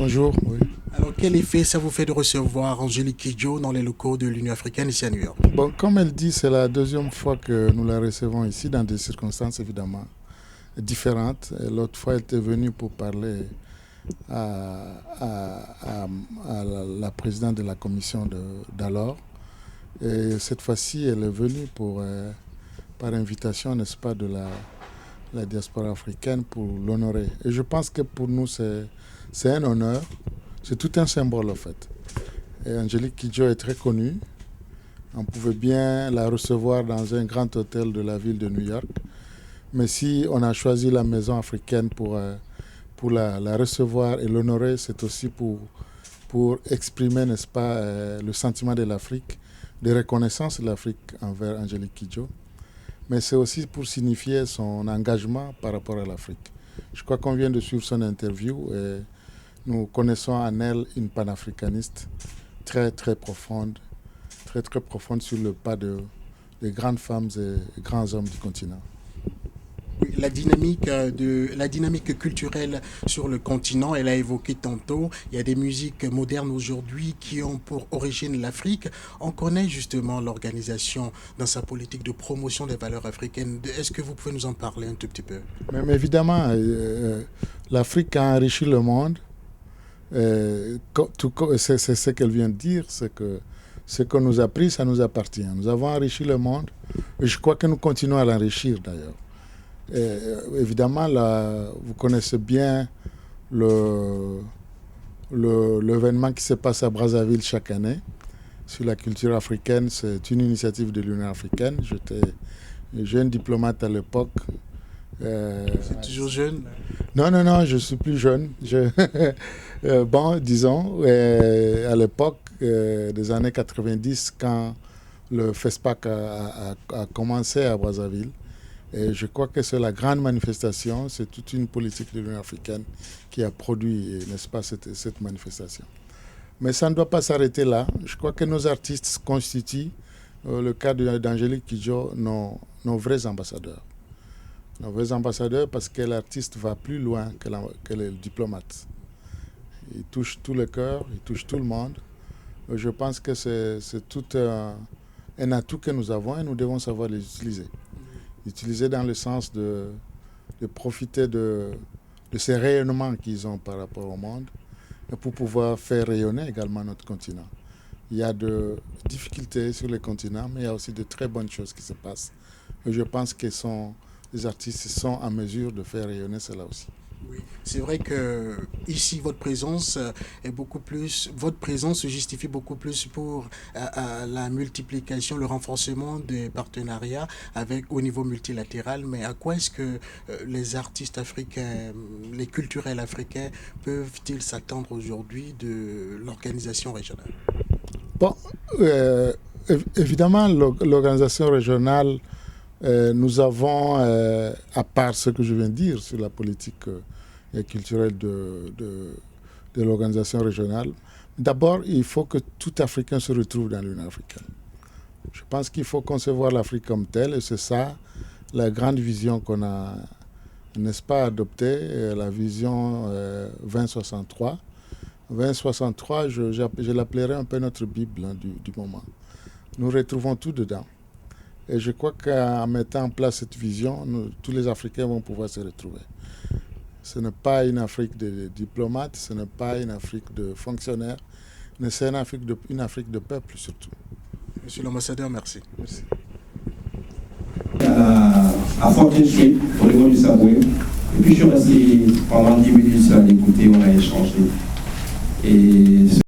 Bonjour, oui. Alors, quel effet ça vous fait de recevoir Angélique Kidjo dans les locaux de l'Union africaine ici à New York? Bon, comme elle dit, c'est la deuxième fois que nous la recevons ici, dans des circonstances évidemment différentes. L'autre fois, elle était venue pour parler à la présidente de la commission d'alors. Et cette fois-ci, elle est venue par invitation, n'est-ce pas, de la diaspora africaine pour l'honorer. Et je pense que pour nous, c'est un honneur, c'est tout un symbole en fait. Et Angélique Kidjo est très connue. On pouvait bien la recevoir dans un grand hôtel de la ville de New York. Mais si on a choisi la maison africaine pour la recevoir et l'honorer, c'est aussi pour exprimer, n'est-ce pas, le sentiment de l'Afrique, de reconnaissance de l'Afrique envers Angélique Kidjo. Mais c'est aussi pour signifier son engagement par rapport à l'Afrique. Je crois qu'on vient de suivre son interview et nous connaissons en elle une panafricaniste très très profonde sur le pas des grandes femmes et grands hommes du continent. Oui, la dynamique culturelle sur le continent, elle a évoqué tantôt, il y a des musiques modernes aujourd'hui qui ont pour origine l'Afrique. On connaît justement l'organisation dans sa politique de promotion des valeurs africaines. Est-ce que vous pouvez nous en parler un tout petit peu? Mais évidemment, l'Afrique a enrichi le monde. C'est ce qu'elle vient de dire, c'est que ce qu'on nous a pris, ça nous appartient. Nous avons enrichi le monde et je crois que nous continuons à l'enrichir d'ailleurs. Évidemment, vous connaissez bien l'événement qui se passe à Brazzaville chaque année sur la culture africaine. C'est une initiative de l'Union africaine. J'étais jeune diplomate à l'époque. C'est toujours jeune? Non, je suis plus jeune. Bon, disons, à l'époque des années 90, quand le FESPAC a commencé à Brazzaville, et je crois que c'est la grande manifestation, c'est toute une politique de l'Union africaine qui a produit, n'est-ce pas, cette manifestation. Mais ça ne doit pas s'arrêter là. Je crois que nos artistes constituent, le cas d'Angélique Kidjo, nos vrais ambassadeurs. Nos vrais ambassadeurs parce que l'artiste va plus loin que le diplomate. Il touche tout le cœur, il touche tout le monde. Je pense que c'est tout un atout que nous avons et nous devons savoir les utiliser. Utiliser dans le sens de profiter de ces rayonnements qu'ils ont par rapport au monde et pour pouvoir faire rayonner également notre continent. Il y a de difficultés sur le continent, mais il y a aussi de très bonnes choses qui se passent. Et je pense que les artistes sont en mesure de faire rayonner cela aussi. Oui, c'est vrai que ici votre présence est beaucoup plus, votre présence se justifie beaucoup plus pour la multiplication, le renforcement des partenariats au niveau multilatéral. Mais à quoi est-ce que les artistes africains, les culturels africains peuvent-ils s'attendre aujourd'hui de l'organisation régionale? Bon, évidemment, l'organisation régionale, nous avons, à part ce que je viens de dire sur la politique culturelle de l'organisation régionale, d'abord, il faut que tout Africain se retrouve dans l'Union africaine. Je pense qu'il faut concevoir l'Afrique comme telle, et c'est ça la grande vision qu'on a, n'est-ce pas, adoptée, la vision 2063. 2063, je l'appellerai un peu notre Bible du moment. Nous retrouvons tout dedans. Et je crois qu'en mettant en place cette vision, tous les Africains vont pouvoir se retrouver. Ce n'est pas une Afrique de diplomates, ce n'est pas une Afrique de fonctionnaires, mais c'est une Afrique de peuple surtout. Monsieur l'ambassadeur, merci. Merci. À Fortin Street, au niveau du Subway. Et puis je suis resté pendant 10 minutes à l'écouter, on a échangé. Et